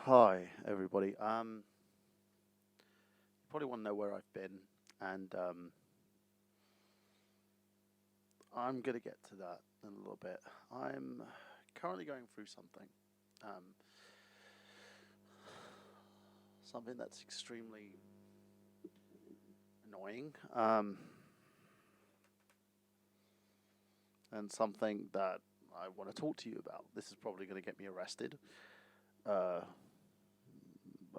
Hi, everybody. You probably want to know where I've been, and I'm going to get to that in a little bit. I'm currently going through um, something that's extremely annoying, and something that I want to talk to you about. This is probably going to get me arrested. Uh,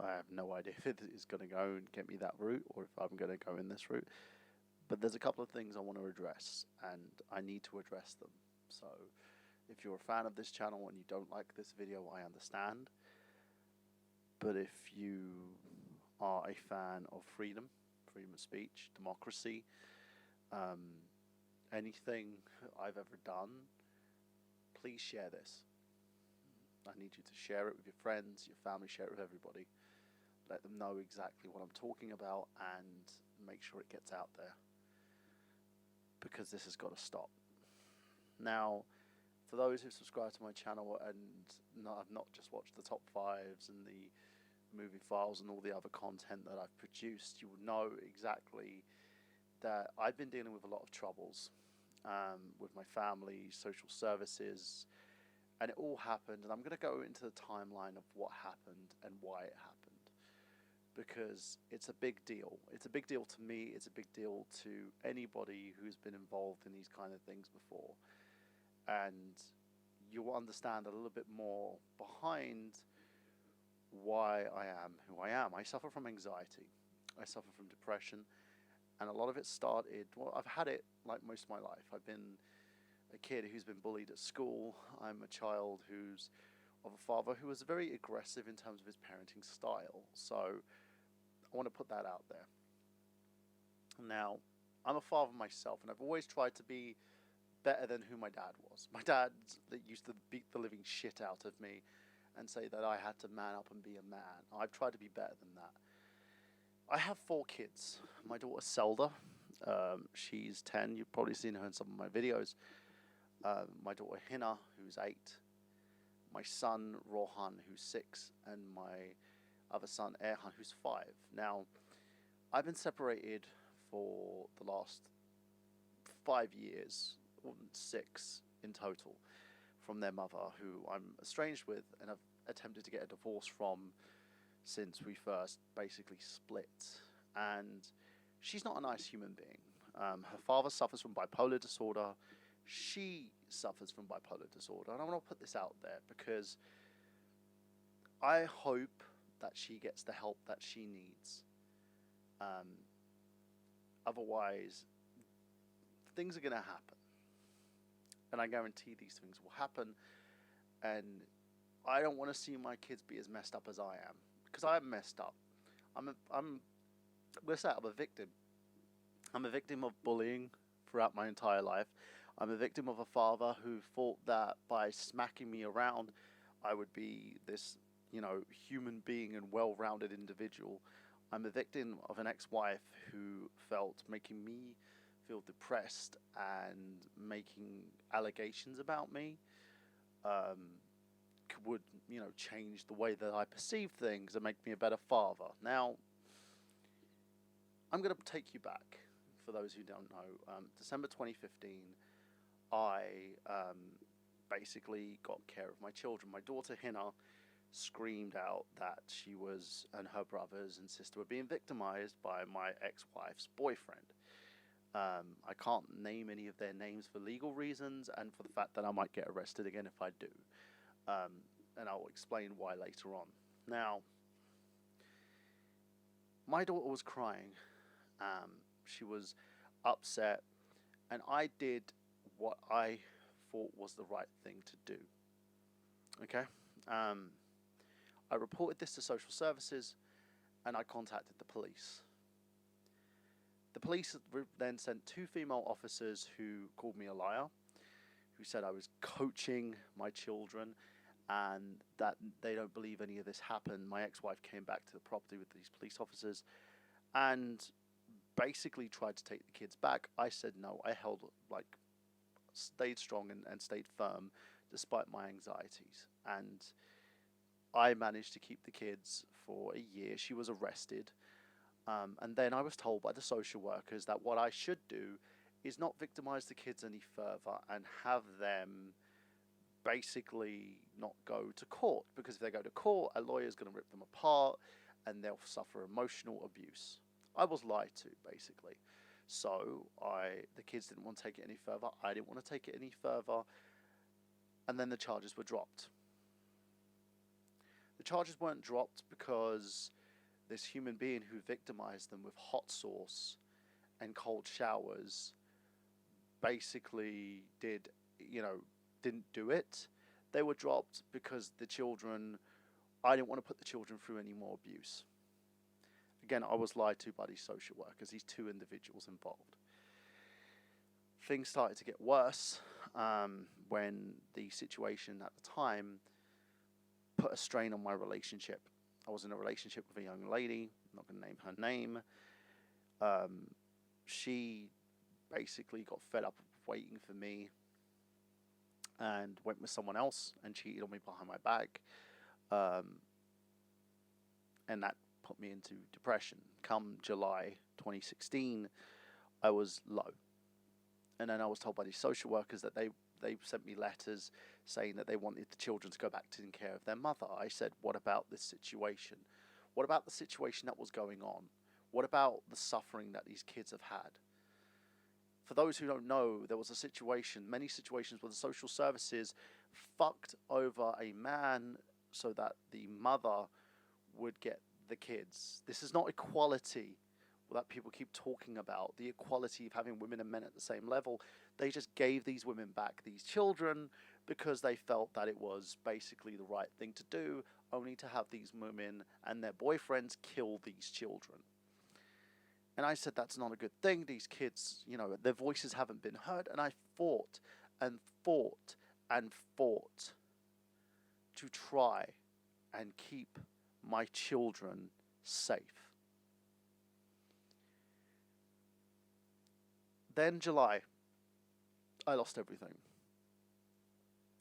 I have no idea if it is going to go and get me that route, or if I'm going to go in this route. But there's a couple of things I want to address, and I need to address them. So, if you're a fan of this channel and you don't like this video, I understand. But if you are a fan of freedom, freedom of speech, democracy, um, anything I've ever done, please share this. I need you to share it with your friends, your family, share it with everybody. Let them know exactly what I'm talking about and make sure it gets out there, because this has got to stop. Now, for those who subscribe to my channel and have not just watched the top fives and the movie files and all the other content that I've produced, you will know exactly that I've been dealing with a lot of troubles with my family, social services, and it all happened. And I'm going to go into the timeline of what happened and why it happened, because it's a big deal. It's a big deal to me. It's a big deal to anybody who's been involved in these kind of things before. And you will understand a little bit more behind why I am who I am. I suffer from anxiety. I suffer from depression. And a lot of it started, well, I've had it like most of my life. I've been a kid who's been bullied at school. I'm a child who's of a father who was very aggressive in terms of his parenting style. So I want to put that out there. Now, I'm a father myself, and I've always tried to be better than who my dad was. My dad that used to beat the living shit out of me and say that I had to man up and be a man. I've tried to be better than that. I have 4 kids. My daughter Zelda, she's 10. You've probably seen her in some of my videos. My daughter Hina, who's 8. My son Rohan, who's 6, and my other son Erhan, who's 5. Now, I've been separated for the last 5 years, or 6 in total, from their mother, who I'm estranged with and have attempted to get a divorce from since we first basically split. And she's not a nice human being. Her father suffers from bipolar disorder. She suffers from bipolar disorder. And I want to put this out there because I hope that she gets the help that she needs. Otherwise, things are going to happen. And I guarantee these things will happen. And I don't want to see my kids be as messed up as I am, because I'm messed up. Let's say I'm a victim. I'm a victim of bullying throughout my entire life. I'm a victim of a father who thought that by smacking me around, I would be this, human being and well-rounded individual. I'm a victim of an ex-wife who felt making me feel depressed and making allegations about me would, change the way that I perceive things and make me a better father. Now, I'm going to take you back, for those who don't know. December 2015, I basically got care of my children. My daughter Hina screamed out that she and her brothers and sister were being victimized by my ex-wife's boyfriend. I can't name any of their names for legal reasons and for the fact that I might get arrested again if I do. And I'll explain why later on. Now, my daughter was crying. She was upset, and I did what I thought was the right thing to do. Okay? I reported this to social services, and I contacted the police. The police then sent 2 female officers who called me a liar, who said I was coaching my children and that they don't believe any of this happened. My ex-wife came back to the property with these police officers and basically tried to take the kids back. I said no. I stayed strong and stayed firm despite my anxieties. And I managed to keep the kids for a year. She was arrested. And then I was told by the social workers that what I should do is not victimize the kids any further and have them basically not go to court, because if they go to court, a lawyer's going to rip them apart and they'll suffer emotional abuse. I was lied to, basically. So the kids didn't want to take it any further. I didn't want to take it any further. And then the charges were dropped. The charges weren't dropped because this human being who victimized them with hot sauce and cold showers basically didn't do it. They were dropped because I didn't want to put the children through any more abuse. Again, I was lied to by these social workers, these two individuals involved. Things started to get worse when the situation at the time put a strain on my relationship. I was in a relationship with a young lady. I'm not going to name her name. She basically got fed up of waiting for me and went with someone else and cheated on me behind my back. And that put me into depression. Come July 2016, I was low. And then I was told by these social workers that they sent me letters saying that they wanted the children to go back to taking care of their mother. I said, what about this situation? What about the situation that was going on? What about the suffering that these kids have had? For those who don't know, there was many situations where the social services fucked over a man so that the mother would get the kids. This is not equality that people keep talking about, the equality of having women and men at the same level. They just gave these women back these children because they felt that it was basically the right thing to do, only to have these women and their boyfriends kill these children. And I said, that's not a good thing. These kids, their voices haven't been heard. And I fought and fought and fought to try and keep my children safe. Then July, I lost everything.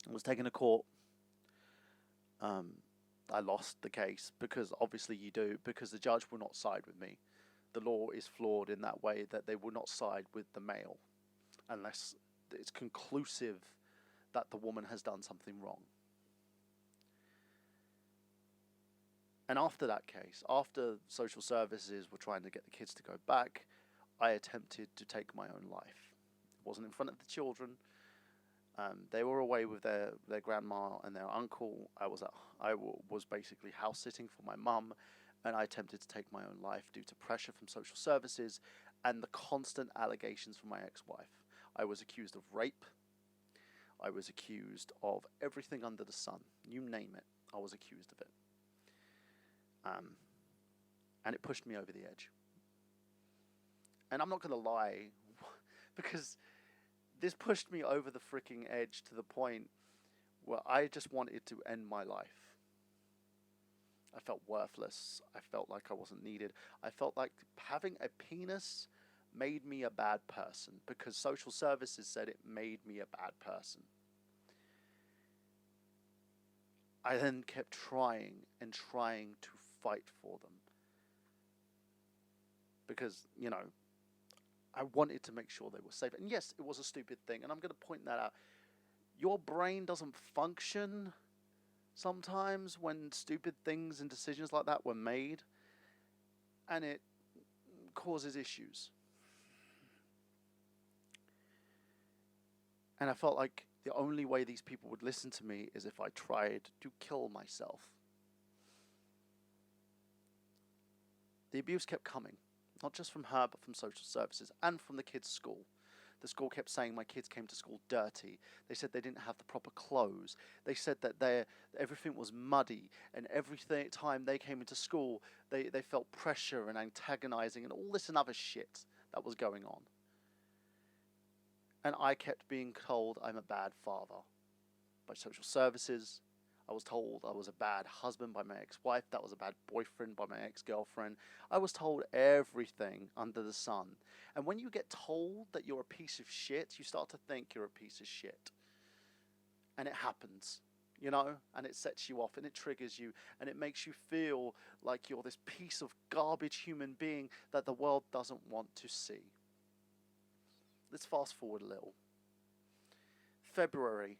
I was taken to court. I lost the case because obviously you do, because the judge will not side with me. The law is flawed in that way that they will not side with the male unless it's conclusive that the woman has done something wrong. And after that case, after social services were trying to get the kids to go back, I attempted to take my own life. It wasn't in front of the children. They were away with their grandma and their uncle. I was basically house sitting for my mum, and I attempted to take my own life due to pressure from social services and the constant allegations from my ex-wife. I was accused of rape. I was accused of everything under the sun. You name it, I was accused of it. And it pushed me over the edge. And I'm not going to lie, because this pushed me over the freaking edge to the point where I just wanted to end my life. I felt worthless. I felt like I wasn't needed. I felt like having a penis made me a bad person because social services said it made me a bad person. I then kept trying and trying to fight for them because, I wanted to make sure they were safe. And yes, it was a stupid thing, and I'm going to point that out. Your brain doesn't function sometimes when stupid things and decisions like that were made, and it causes issues. And I felt like the only way these people would listen to me is if I tried to kill myself. The abuse kept coming, not just from her, but from social services and from the kids' school. The school kept saying my kids came to school dirty. They said they didn't have the proper clothes. They said that everything was muddy, and every time they came into school, they felt pressure and antagonizing and all this and other shit that was going on. And I kept being told I'm a bad father by social services. I was told I was a bad husband by my ex-wife. That was a bad boyfriend by my ex-girlfriend. I was told everything under the sun. And when you get told that you're a piece of shit, you start to think you're a piece of shit. And it happens. you know, and it sets you off and it triggers you and it makes you feel like you're this piece of garbage human being that the world doesn't want to see. Let's fast forward a little. February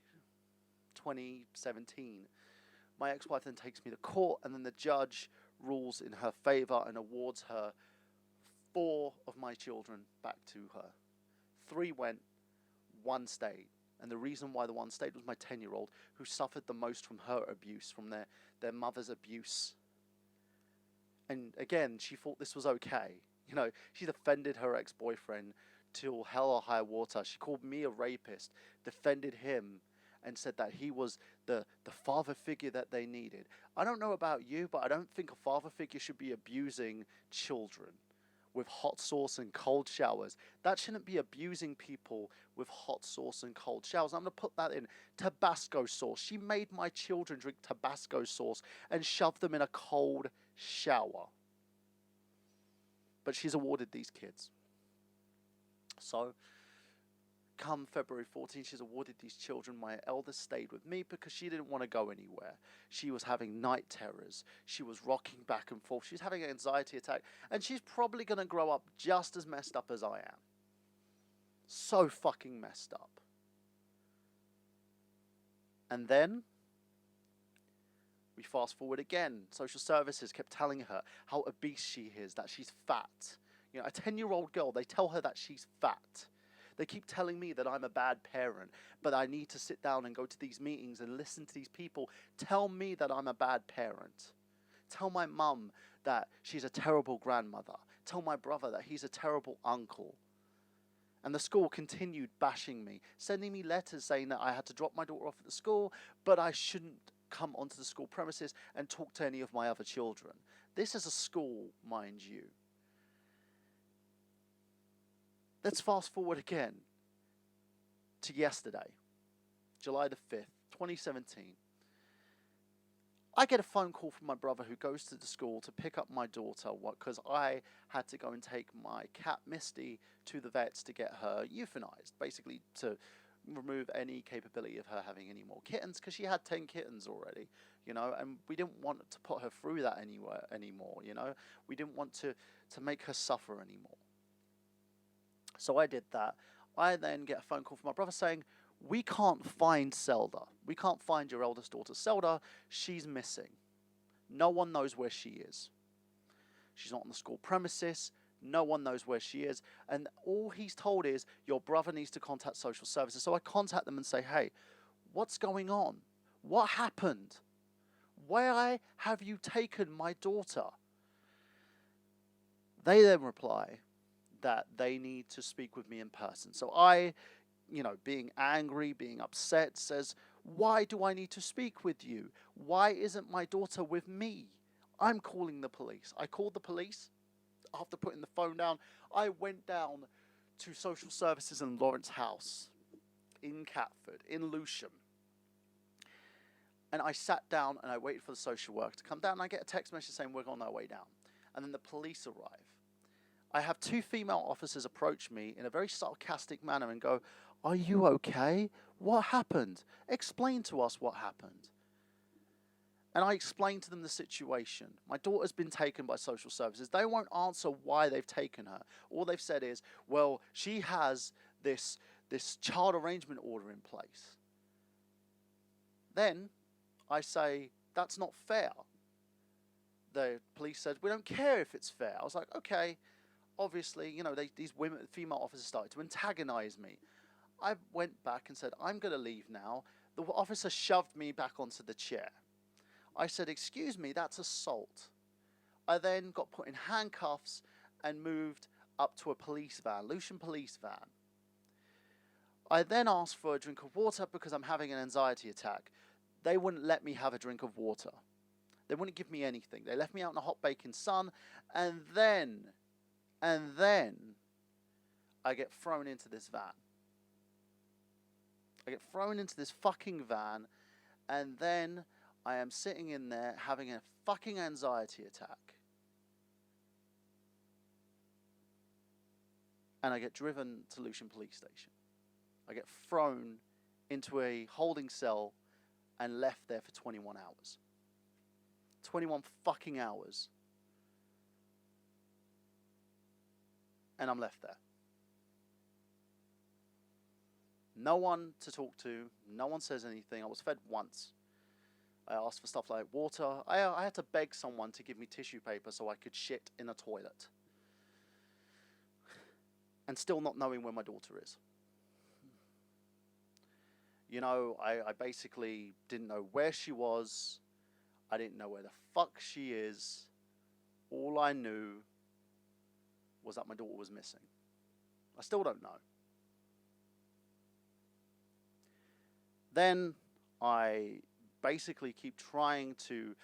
2017. My ex-wife then takes me to court, and then the judge rules in her favor and awards her 4 of my children back to her. 3 went, 1 stayed. And the reason why the 1 stayed was my 10-year-old, who suffered the most from her abuse, from their mother's abuse. And again, she thought this was okay. You know, she defended her ex-boyfriend till hell or high water. She called me a rapist, defended him, and said that he was the father figure that they needed. I don't know about you, but I don't think a father figure should be abusing children with hot sauce and cold showers. That shouldn't be abusing people with hot sauce and cold showers. I'm going to put that in. Tabasco sauce. She made my children drink Tabasco sauce and shove them in a cold shower. But she's awarded these kids. So, come February 14, she's awarded these children. My eldest stayed with me because she didn't want to go anywhere. She was having night terrors. She was rocking back and forth. She was having an anxiety attack. And she's probably going to grow up just as messed up as I am. So fucking messed up. And then, we fast forward again. Social services kept telling her how obese she is, that she's fat. You know, a 10-year-old girl, they tell her that she's fat. They keep telling me that I'm a bad parent, but I need to sit down and go to these meetings and listen to these people tell me that I'm a bad parent. Tell my mum that she's a terrible grandmother. Tell my brother that he's a terrible uncle. And the school continued bashing me, sending me letters saying that I had to drop my daughter off at the school, but I shouldn't come onto the school premises and talk to any of my other children. This is a school, mind you. Let's fast forward again to yesterday, July the 5th, 2017. I get a phone call from my brother who goes to the school to pick up my daughter because I had to go and take my cat Misty to the vets to get her euthanized, basically to remove any capability of her having any more kittens because she had 10 kittens already, you know, and we didn't want to put her through that anymore, you know. We didn't want to make her suffer anymore. So I did that. I then get a phone call from my brother saying, we can't find Zelda. We can't find your eldest daughter, Zelda. She's missing. No one knows where she is. She's not on the school premises. No one knows where she is. And all he's told is, your brother needs to contact social services. So I contact them and say, hey, what's going on? What happened? Why have you taken my daughter? They then reply that they need to speak with me in person. So I, you know, being angry, being upset, says, why do I need to speak with you? Why isn't my daughter with me? I'm calling the police. I called the police. After putting the phone down, I went down to social services in Lawrence House, in Catford, in Lewisham. And I sat down and I waited for the social worker to come down. And I get a text message saying we're on our way down. And then the police arrive. I have 2 female officers approach me in a very sarcastic manner and go, are you okay? What happened? Explain to us what happened. And I explained to them the situation. My daughter's been taken by social services. They won't answer why they've taken her. All they've said is, well, she has this child arrangement order in place. Then I say, that's not fair. The police said, we don't care if it's fair. I was like, okay. Obviously, you know, these female officers started to antagonize me. I went back and said, I'm going to leave now. The officer shoved me back onto the chair. I said, excuse me, that's assault. I then got put in handcuffs and moved up to a police van, Lewisham police van. I then asked for a drink of water because I'm having an anxiety attack. They wouldn't let me have a drink of water. They wouldn't give me anything. They left me out in the hot baking sun, and then I get thrown into this van. I get thrown into this fucking van, and then I am sitting in there having a fucking anxiety attack. And I get driven to Lewisham Police Station. I get thrown into a holding cell and left there for 21 hours. 21 fucking hours. And I'm left there. No one to talk to. No one says anything. I was fed once. I asked for stuff like water. I had to beg someone to give me tissue paper so I could shit in a toilet. And still not knowing where my daughter is. You know, I basically didn't know where she was. I didn't know where the fuck she is. All I knew was that my daughter was missing. I still don't know. Then I basically keep trying to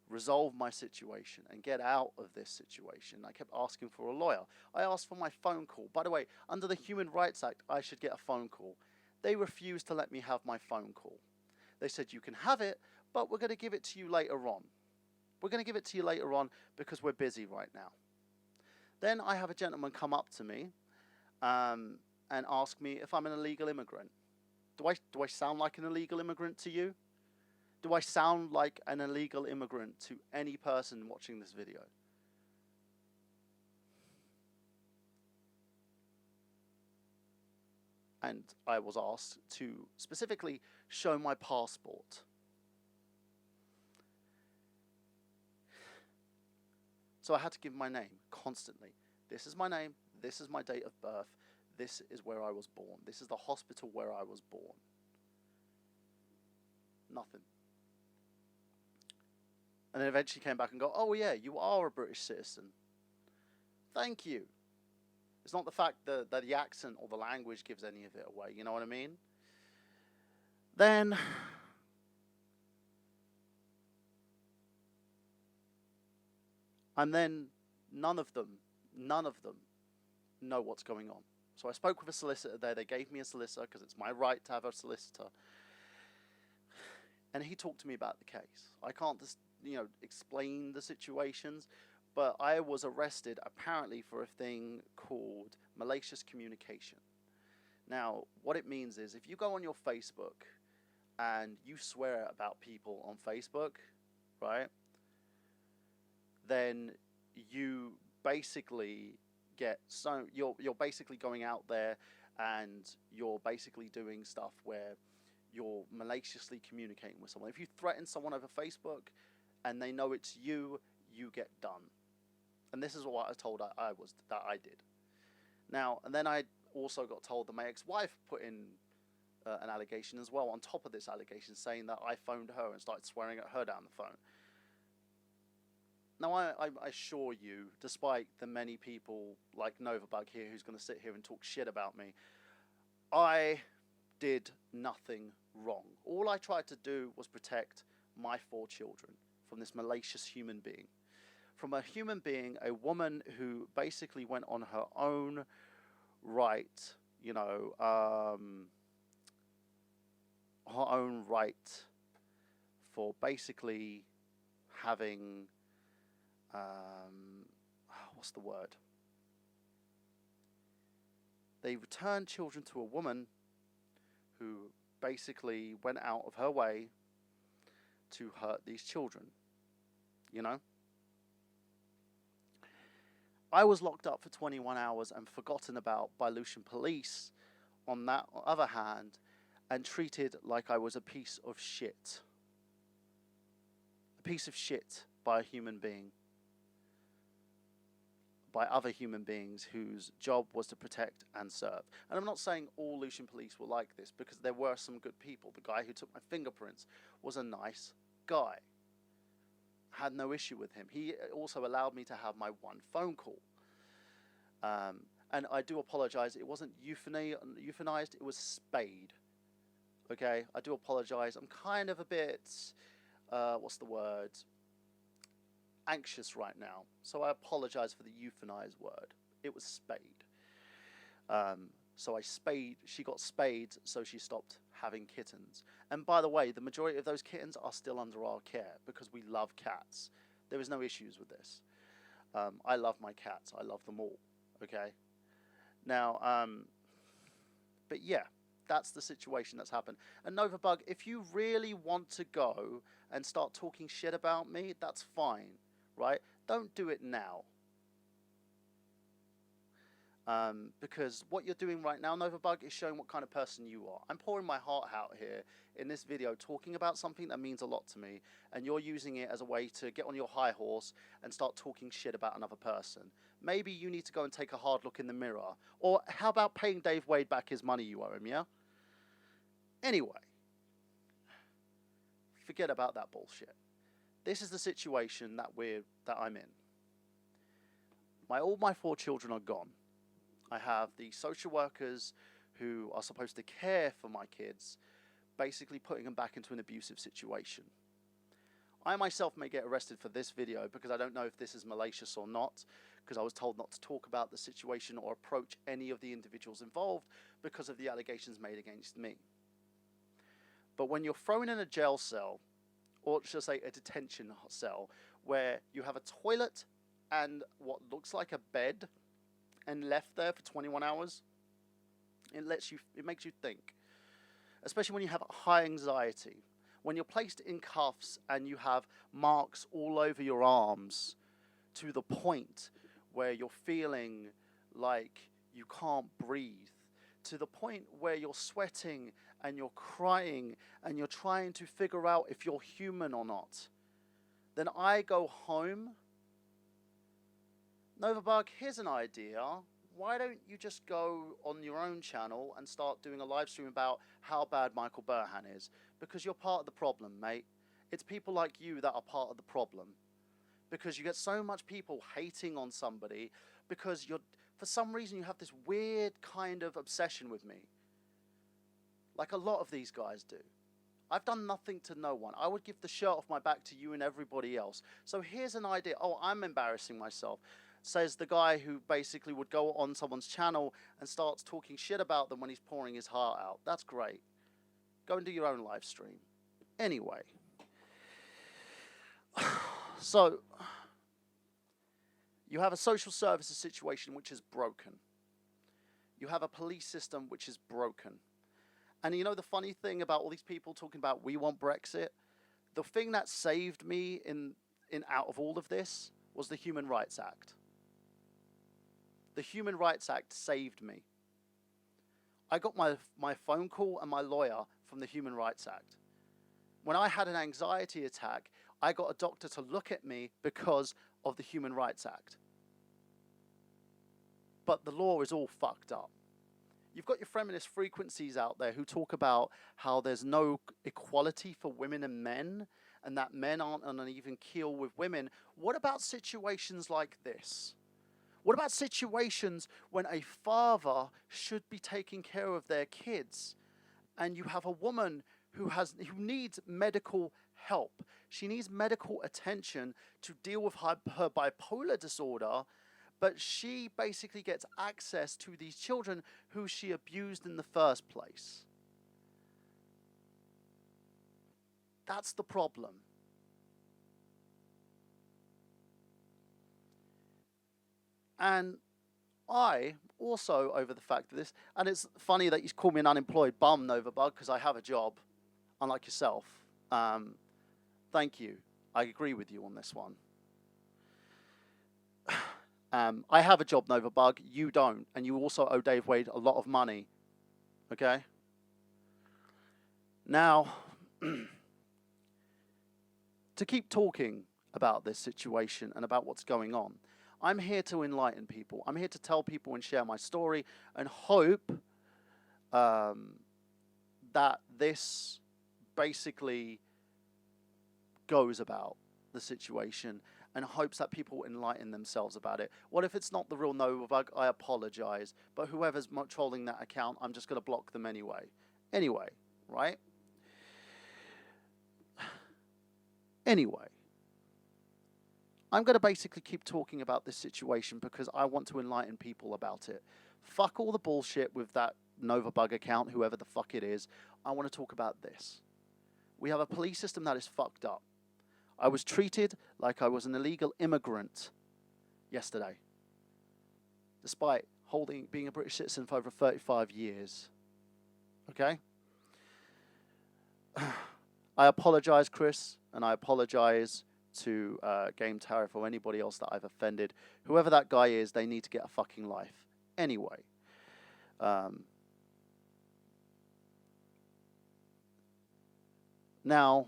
resolve my situation and get out of this situation. I kept asking for a lawyer. I asked for my phone call. By the way, under the Human Rights Act, I should get a phone call. They refused to let me have my phone call. They said, you can have it, but we're going to give it to you later on. We're going to give it to you later on because we're busy right now. Then I have a gentleman come up to me and ask me if I'm an illegal immigrant. Do I sound like an illegal immigrant to you? Do I sound like an illegal immigrant to any person watching this video? And I was asked to specifically show my passport. So I had to give my name constantly. This is my name, this is my date of birth, this is where I was born, this is the hospital where I was born. Nothing. And then eventually came back and go, oh yeah, you are a British citizen. Thank you. It's not the fact that the accent or the language gives any of it away, you know what I mean? Then none of them know what's going on. So I spoke with a solicitor there. They gave me a solicitor because it's my right to have a solicitor. And he talked to me about the case. I can't just, explain the situations, but I was arrested apparently for a thing called malicious communication. Now, what it means is if you go on your Facebook and you swear about people on Facebook, right, then you basically you're basically going out there and you're basically doing stuff where you're maliciously communicating with someone. If you threaten someone over Facebook and they know it's you, you get done. And this is what I was told that I did. Now, and then I also got told that my ex-wife put in an allegation as well on top of this allegation, saying that I phoned her and started swearing at her down the phone. Now, I assure you, despite the many people like Novabug here who's going to sit here and talk shit about me, I did nothing wrong. All I tried to do was protect my 4 children from this malicious human being. From a human being, a woman who basically went on her own right, her own right for basically having, what's the word? They returned children to a woman who basically went out of her way to hurt these children, I was locked up for 21 hours and forgotten about by Lucian police, on that other hand, and treated like I was a piece of shit. A piece of shit by a human being. By other human beings whose job was to protect and serve. And I'm not saying all Lucian police were like this, because there were some good people. The guy who took my fingerprints was a nice guy. Had no issue with him. He also allowed me to have my one phone call. And I do apologize, it wasn't euthanized, it was spayed. Okay, I do apologize. I'm kind of a bit, what's the word? Anxious right now, so I apologize for the euthanized word. It was spayed. So she got spayed, so she stopped having kittens. And by the way, the majority of those kittens are still under our care because we love cats. There is no issues with this. I love my cats. I love them all. Okay. Now, but yeah, That's the situation that's happened. And Novabug, if you really want to go and start talking shit about me, that's fine, right? Don't do it now. Because what you're doing right now, Novabug, is showing what kind of person you are. I'm pouring my heart out here in this video, talking about something that means a lot to me, and you're using it as a way to get on your high horse and start talking shit about another person. Maybe you need to go and take a hard look in the mirror. Or how about paying Dave Wade back his money you owe him, yeah? Anyway, forget about that bullshit. This is the situation that I'm in. All my 4 children are gone. I have the social workers who are supposed to care for my kids, basically putting them back into an abusive situation. I myself may get arrested for this video because I don't know if this is malicious or not, because I was told not to talk about the situation or approach any of the individuals involved because of the allegations made against me. But when you're thrown in a jail cell, or should I say a detention cell, where you have a toilet and what looks like a bed, and left there for 21 hours, it makes you think. Especially when you have high anxiety. When you're placed in cuffs and you have marks all over your arms to the point where you're feeling like you can't breathe, to the point where you're sweating and you're crying and you're trying to figure out if you're human or not, then I go home. Novabug, here's an idea. Why don't you just go on your own channel and start doing a live stream about how bad Michael Burhan is? Because you're part of the problem, mate. It's people like you that are part of the problem. Because you get so much people hating on somebody because for some reason you have this weird kind of obsession with me. Like a lot of these guys do. I've done nothing to no one. I would give the shirt off my back to you and everybody else. So here's an idea. Oh, I'm embarrassing myself. Says the guy who basically would go on someone's channel and starts talking shit about them when he's pouring his heart out. That's great. Go and do your own live stream. Anyway. So, you have a social services situation which is broken. You have a police system which is broken. And you know the funny thing about all these people talking about we want Brexit? The thing that saved me in out of all of this was the Human Rights Act. The Human Rights Act saved me. I got my phone call and my lawyer from the Human Rights Act. When I had an anxiety attack, I got a doctor to look at me because of the Human Rights Act. But the law is all fucked up. You've got your feminist frequencies out there who talk about how there's no equality for women and men, and that men aren't on an even keel with women. What about situations like this? What about situations when a father should be taking care of their kids, and you have a woman who needs medical help? She needs medical attention to deal with her bipolar disorder, but she basically gets access to these children who she abused in the first place. That's the problem. And I also, over the fact of this, and it's funny that you call me an unemployed bum, Novabug, because I have a job, unlike yourself. Thank you. I agree with you on this one. I have a job, Novabug. You don't. And you also owe Dave Wade a lot of money. Okay? Now, to keep talking about this situation and about what's going on, I'm here to enlighten people. I'm here to tell people and share my story and hope that this basically goes about the situation and hopes that people enlighten themselves about it. What if it's not the real Novabug? I apologize. But whoever's trolling that account, I'm just going to block them anyway. Anyway, right? Anyway. I'm going to basically keep talking about this situation because I want to enlighten people about it. Fuck all the bullshit with that Novabug account, whoever the fuck it is. I want to talk about this. We have a police system that is fucked up. I was treated like I was an illegal immigrant yesterday, despite being a British citizen for over 35 years. Okay? I apologize, Chris, and I apologize to Game Tariff or anybody else that I've offended. Whoever that guy is, they need to get a fucking life. Anyway. Now,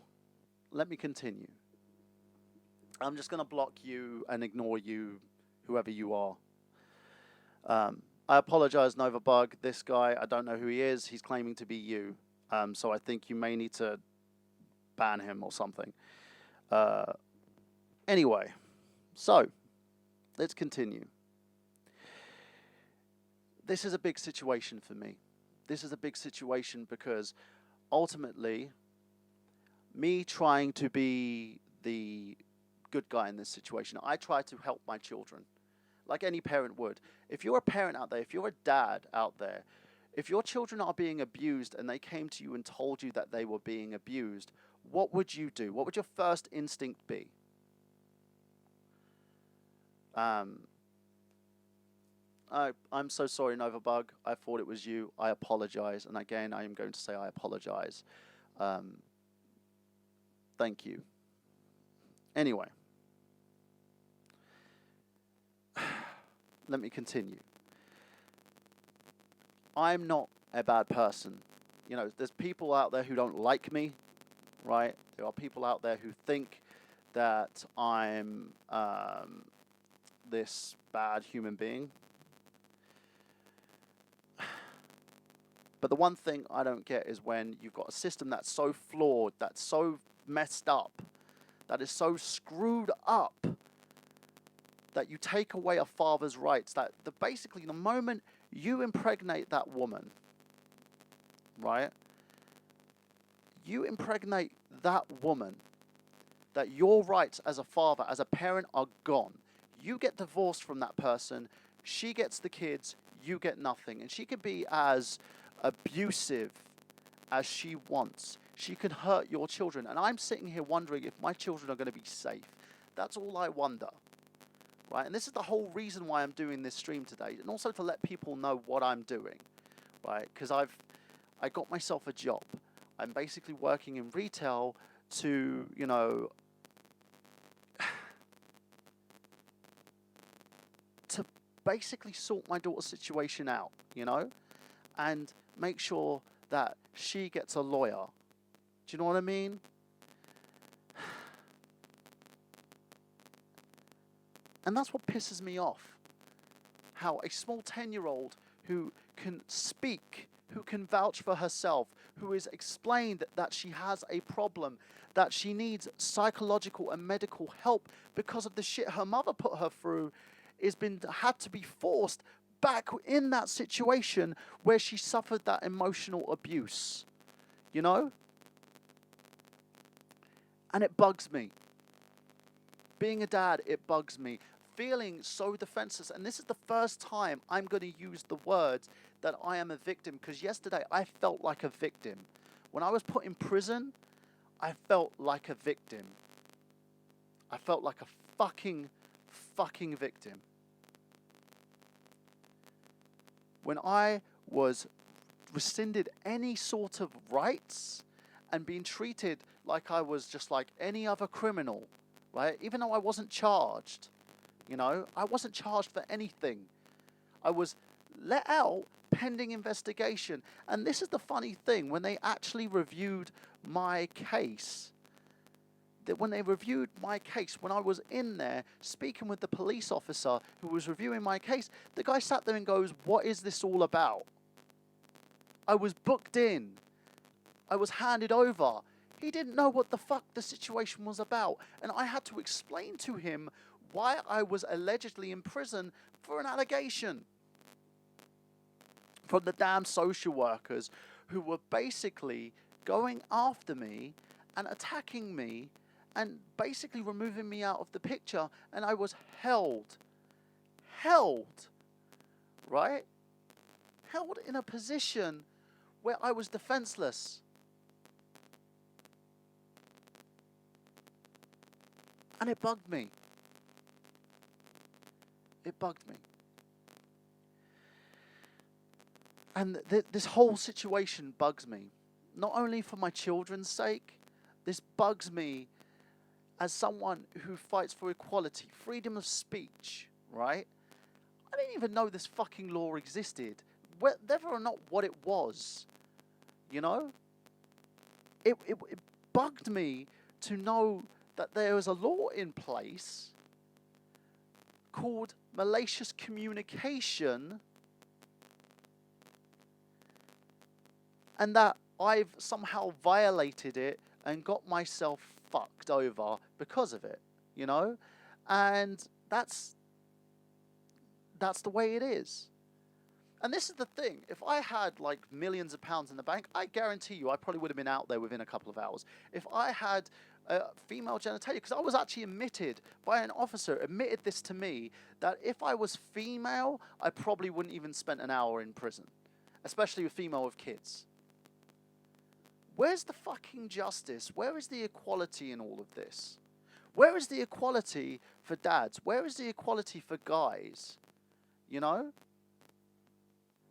let me continue. I'm just going to block you and ignore you, whoever you are. I apologize, Novabug. This guy, I don't know who he is. He's claiming to be you. So I think you may need to ban him or something. Anyway, so let's continue. This is a big situation for me. This is a big situation because ultimately, me trying to be the good guy in this situation, I try to help my children, like any parent would. If you're a parent out there, if you're a dad out there, if your children are being abused and they came to you and told you that they were being abused, what would you do? What would your first instinct be? I'm so sorry, Novabug. I thought it was you. I apologize. And again, I am going to say I apologize. Thank you. Anyway. Let me continue. I'm not a bad person. You know, there's people out there who don't like me, right? There are people out there who think that I'm this bad human being. But the one thing I don't get is when you've got a system that's so flawed, that's so messed up, that is so screwed up, that you take away a father's rights, that basically the moment you impregnate that woman, right? You impregnate that woman, that your rights as a father, as a parent are gone. You get divorced from that person, she gets the kids, you get nothing. And she can be as abusive as she wants. She can hurt your children. And I'm sitting here wondering if my children are going to be safe. That's all I wonder. Right? And this is the whole reason why I'm doing this stream today. And also to let people know what I'm doing. Right? Because I got myself a job. I'm basically working in retail to, you know, to basically sort my daughter's situation out, you know, and make sure that she gets a lawyer. Do you know what I mean? And that's what pisses me off. How a small 10-year-old who can speak, who can vouch for herself, who has explained that she has a problem, that she needs psychological and medical help because of the shit her mother put her through, had to be forced back in that situation where she suffered that emotional abuse. You know? And it bugs me. Being a dad, it bugs me. Feeling so defenseless. And this is the first time I'm going to use the words that I am a victim. Because yesterday I felt like a victim. When I was put in prison, I felt like a victim. I felt like a fucking victim. When I was rescinded any sort of rights and being treated like I was just like any other criminal, right? Even though I wasn't charged, you know, I wasn't charged for anything. I was let out pending investigation. And this is the funny thing, when they actually reviewed my case, when I was in there speaking with the police officer who was reviewing my case, the guy sat there and goes, "What is this all about?" I was booked in. I was handed over. He didn't know what the fuck the situation was about. And I had to explain to him why I was allegedly in prison for an allegation from the damn social workers who were basically going after me and attacking me and basically removing me out of the picture. And I was held, right? Held in a position where I was defenseless. And it bugged me. It bugged me. And this whole situation bugs me. Not only for my children's sake, this bugs me as someone who fights for equality, freedom of speech, right? I didn't even know this fucking law existed, whether or not what it was, you know? It bugged me to know that there was a law in place called malicious communication, and that I've somehow violated it and got myself fucked over because of it, you know? And that's the way it is. And this is the thing. If I had like millions of pounds in the bank, I guarantee you I probably would have been out there within a couple of hours. If I had female genitalia, because I was actually admitted by an officer, admitted this to me, that if I was female, I probably wouldn't even spend an hour in prison, especially with female with kids. Where's the fucking justice? Where is the equality in all of this? Where is the equality for dads? Where is the equality for guys? You know?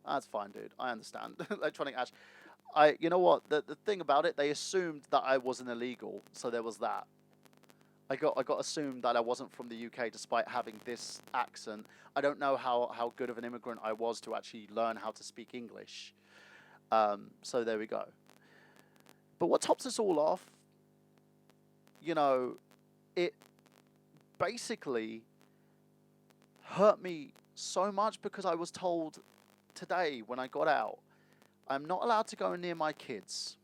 That's fine, dude. I understand. Electronic ash. You know what? The thing about it, they assumed that I wasn't illegal, so there was that. I got assumed that I wasn't from the UK despite having this accent. I don't know how good of an immigrant I was to actually learn how to speak English. So there we go. But what tops us all off, you know, it basically hurt me so much because I was told today when I got out, I'm not allowed to go near my kids.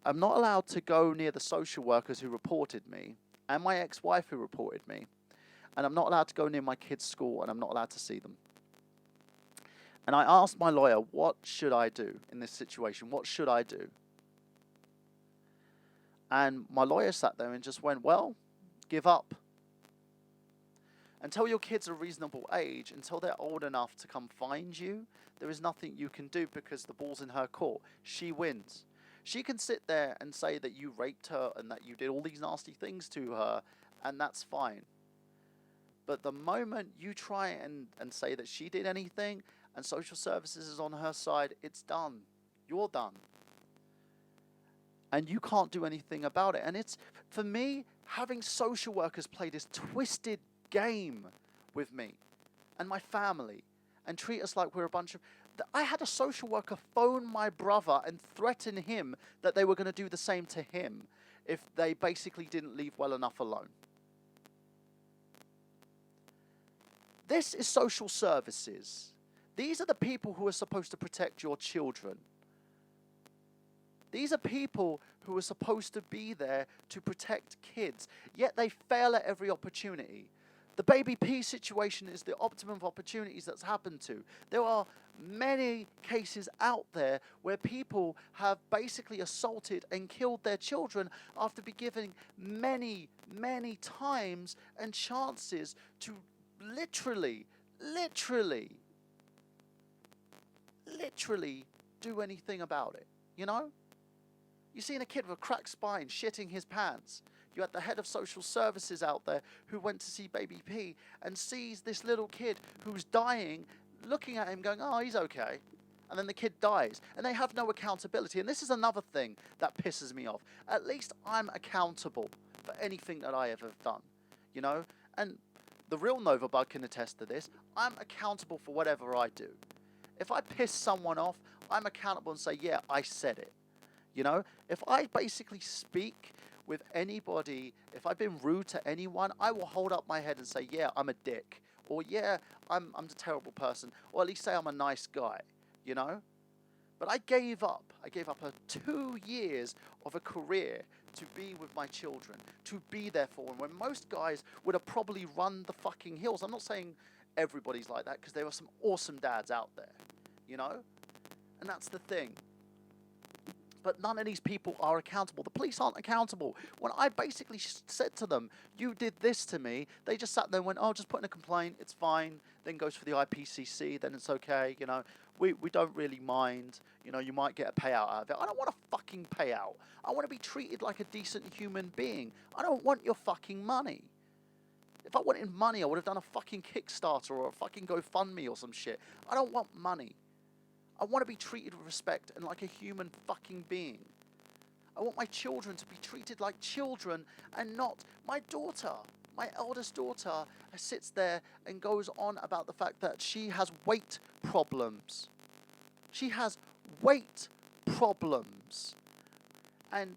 I'm not allowed to go near the social workers who reported me and my ex-wife who reported me. And I'm not allowed to go near my kids' school, and I'm not allowed to see them. And I asked my lawyer, what should I do in this situation? What should I do? And my lawyer sat there and just went, well, give up. Until your kids are a reasonable age, until they're old enough to come find you, there is nothing you can do because the ball's in her court. She wins. She can sit there and say that you raped her and that you did all these nasty things to her, and that's fine. But the moment you try and say that she did anything, and social services is on her side, it's done. You're done. And you can't do anything about it. And it's, for me, having social workers play this twisted game with me and my family and treat us like we're a bunch of... I had a social worker phone my brother and threaten him that they were going to do the same to him if they basically didn't leave well enough alone. This is social services. These are the people who are supposed to protect your children. These are people who are supposed to be there to protect kids, yet they fail at every opportunity. The baby P situation is the optimum of opportunities that's happened to. There are many cases out there where people have basically assaulted and killed their children after being given many, many times and chances to literally do anything about it, you know? You've seen a kid with a cracked spine shitting his pants. You had the head of social services out there who went to see baby P and sees this little kid who's dying, looking at him going, oh, he's okay. And then the kid dies. And they have no accountability. And this is another thing that pisses me off. At least I'm accountable for anything that I ever have done, you know? And the real Novabug can attest to this. I'm accountable for whatever I do. If I piss someone off, I'm accountable and say, yeah, I said it. You know, if I basically speak with anybody, if I've been rude to anyone, I will hold up my head and say, yeah, I'm a dick. Or, yeah, I'm a terrible person. Or at least say I'm a nice guy, you know? But I gave up. I gave up 2 years of a career to be with my children, to be there for them, when most guys would have probably run the fucking hills. I'm not saying everybody's like that, because there are some awesome dads out there, you know? And that's the thing. But none of these people are accountable. The police aren't accountable. When I basically said to them, you did this to me, they just sat there and went, oh, just put in a complaint, it's fine. Then goes for the IPCC, then it's okay, you know. We don't really mind, you know, you might get a payout out of it. I don't want a fucking payout. I want to be treated like a decent human being. I don't want your fucking money. If I wanted money, I would have done a fucking Kickstarter or a fucking GoFundMe or some shit. I don't want money. I want to be treated with respect and like a human fucking being. I want my children to be treated like children and not my daughter. My eldest daughter sits there and goes on about the fact that she has weight problems. She has weight problems. And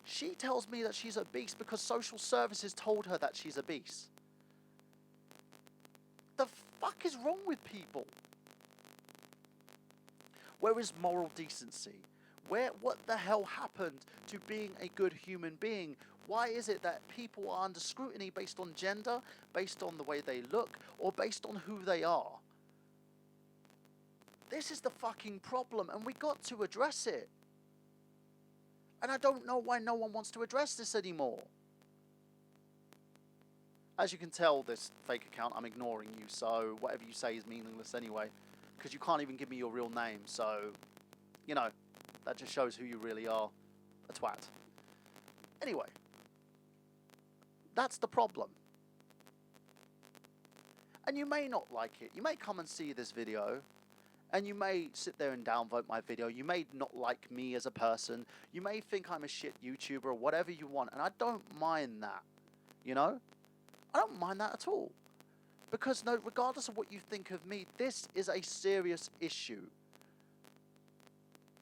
she tells me that she's obese because social services told her that she's obese. The fuck is wrong with people? Where is moral decency? What the hell happened to being a good human being? Why is it that people are under scrutiny based on gender, based on the way they look, or based on who they are? This is the fucking problem, and we got to address it. And I don't know why no one wants to address this anymore. As you can tell, this fake account, I'm ignoring you, so whatever you say is meaningless anyway. Because you can't even give me your real name, so, you know, that just shows who you really are, a twat. Anyway, that's the problem. And you may not like it. You may come and see this video, and you may sit there and downvote my video. You may not like me as a person. You may think I'm a shit YouTuber or whatever you want, and I don't mind that, you know? I don't mind that at all. Because no, regardless of what you think of me, this is a serious issue.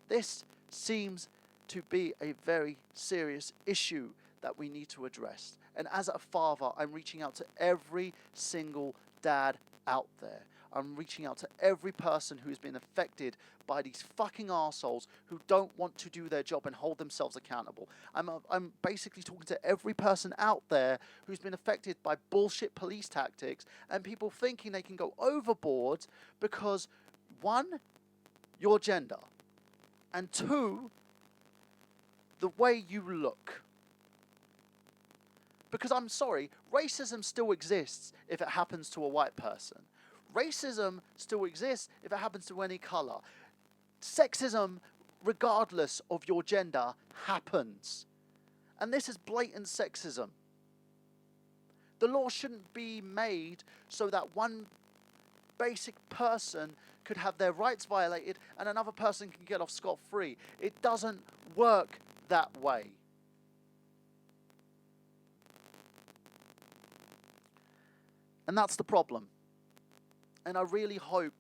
This seems to be a very serious issue that we need to address. And as a father, I'm reaching out to every single dad out there. I'm reaching out to every person who's been affected by these fucking arseholes who don't want to do their job and hold themselves accountable. I'm basically talking to every person out there who's been affected by bullshit police tactics and people thinking they can go overboard because, one, your gender, and two, the way you look. Because I'm sorry, racism still exists if it happens to a white person. Racism still exists if it happens to any color. Sexism, regardless of your gender, happens. And this is blatant sexism. The law shouldn't be made so that one basic person could have their rights violated and another person can get off scot-free. It doesn't work that way. And that's the problem. And I really hope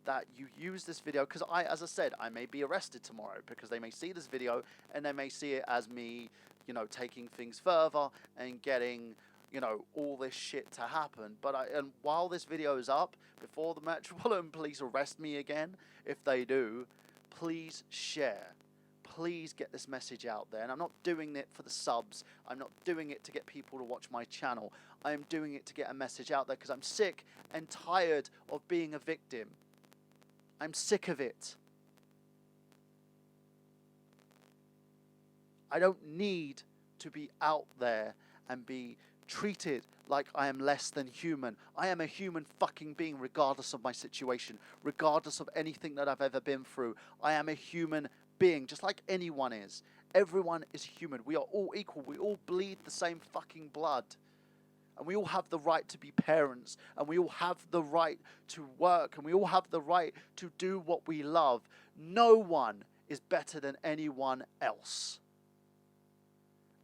that you use this video, because as I said, I may be arrested tomorrow because they may see this video and they may see it as me, you know, taking things further and getting, you know, all this shit to happen. And while this video is up, before the Metropolitan Police arrest me again, if they do, please share. Please get this message out there. And I'm not doing it for the subs. I'm not doing it to get people to watch my channel. I am doing it to get a message out there because I'm sick and tired of being a victim. I'm sick of it. I don't need to be out there and be treated like I am less than human. I am a human fucking being regardless of my situation, regardless of anything that I've ever been through. I am a human being, just like anyone is. Everyone is human. We are all equal. We all bleed the same fucking blood. And we all have the right to be parents. And we all have the right to work. And we all have the right to do what we love. No one is better than anyone else.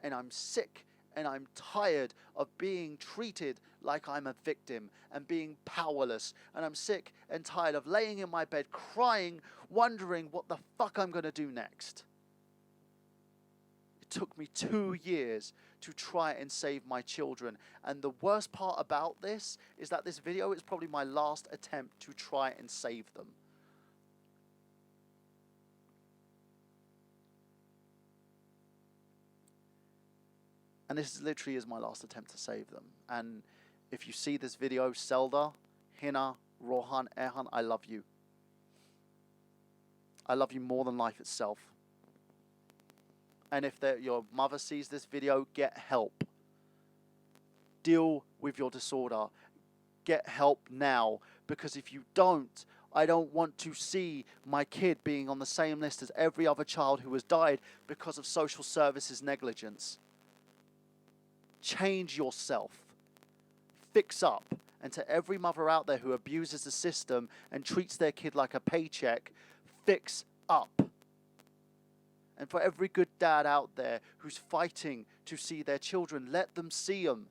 And I'm sick and I'm tired of being treated like I'm a victim and being powerless. And I'm sick and tired of laying in my bed crying, wondering what the fuck I'm going to do next. It took me 2 years to try and save my children. And the worst part about this is that this video is probably my last attempt to try and save them. And this literally is my last attempt to save them. And if you see this video, Selda, Hina, Rohan, Erhan, I love you. I love you more than life itself. And if your mother sees this video, get help. Deal with your disorder. Get help now. Because if you don't, I don't want to see my kid being on the same list as every other child who has died because of social services negligence. Change yourself. fix up. And to every mother out there who abuses the system and treats their kid like a paycheck, fix up. And for every good dad out there who's fighting to see their children, let them see them.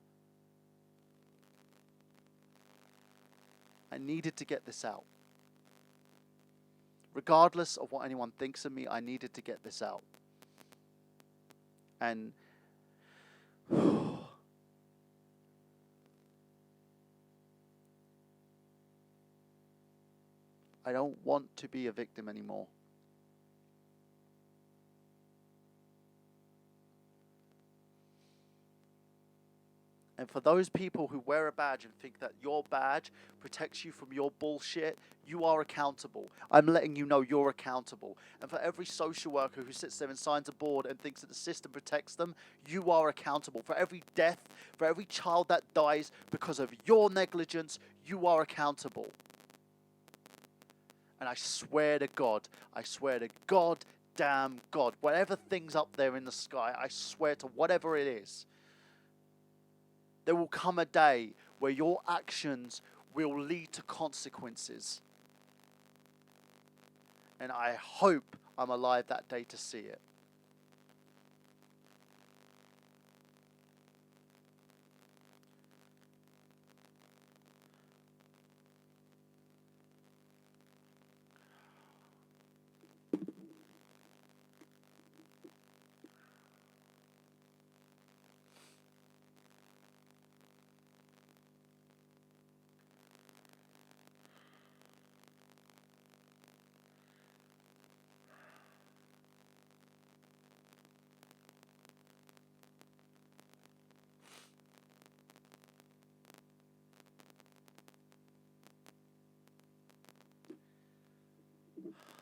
I needed to get this out. Regardless of what anyone thinks of me, I needed to get this out. And I don't want to be a victim anymore. And for those people who wear a badge and think that your badge protects you from your bullshit, you are accountable. I'm letting you know you're accountable. And for every social worker who sits there and signs a board and thinks that the system protects them, you are accountable. For every death, for every child that dies because of your negligence, you are accountable. And I swear to God, damn God, whatever thing's up there in the sky, I swear to whatever it is, there will come a day where your actions will lead to consequences. And I hope I'm alive that day to see it.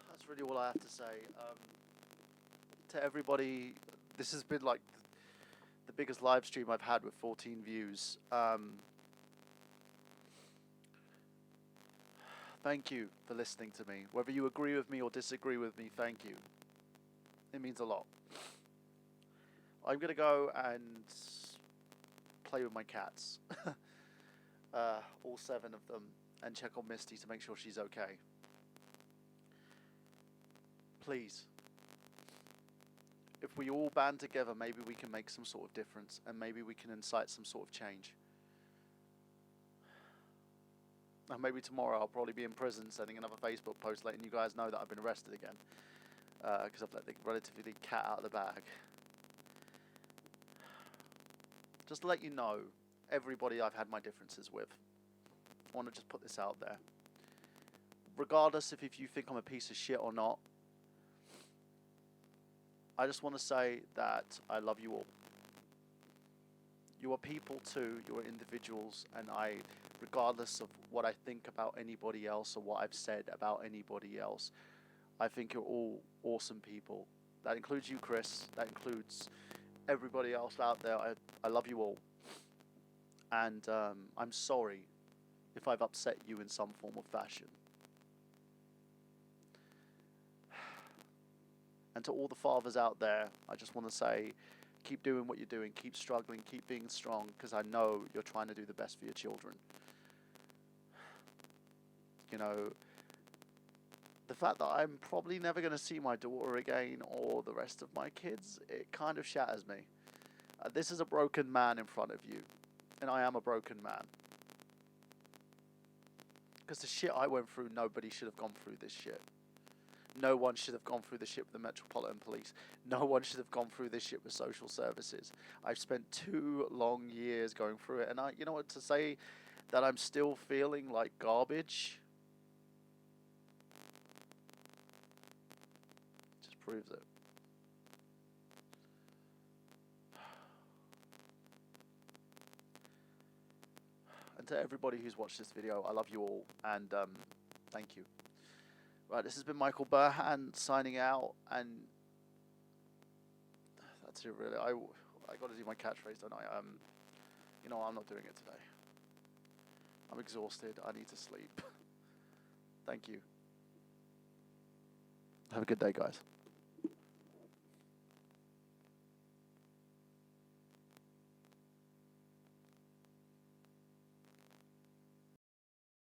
That's really all I have to say. To everybody, this has been like the biggest live stream I've had with 14 views. Thank you for listening to me. Whether you agree with me or disagree with me, thank you. It means a lot. I'm going to go and play with my cats. All 7 of them. And check on Misty to make sure she's okay. Please. If we all band together, maybe we can make some sort of difference. And maybe we can incite some sort of change. And maybe tomorrow I'll probably be in prison sending another Facebook post letting you guys know that I've been arrested again. Because I've let the relatively cat out of the bag. Just to let you know, everybody I've had my differences with. I want to just put this out there. Regardless if you think I'm a piece of shit or not, I just want to say that I love you all. You are people too, you are individuals, and regardless of what I think about anybody else or what I've said about anybody else, I think you're all awesome people. That includes you, Chris. That includes everybody else out there. I love you all. And I'm sorry if I've upset you in some form or fashion. And to all the fathers out there, I just want to say, keep doing what you're doing, keep struggling, keep being strong, because I know you're trying to do the best for your children. You know, the fact that I'm probably never going to see my daughter again or the rest of my kids, it kind of shatters me. This is a broken man in front of you, and I am a broken man. Because the shit I went through, nobody should have gone through this shit. No one should have gone through this shit with the Metropolitan Police. No one should have gone through this shit with social services. I've spent 2 long years going through it. And you know what, to say that I'm still feeling like garbage just proves it. And to everybody who's watched this video, I love you all. And thank you. Right, this has been Michael Burhan signing out, and that's it really. I got to do my catchphrase, don't I? You know, I'm not doing it today. I'm exhausted. I need to sleep. Thank you. Have a good day, guys.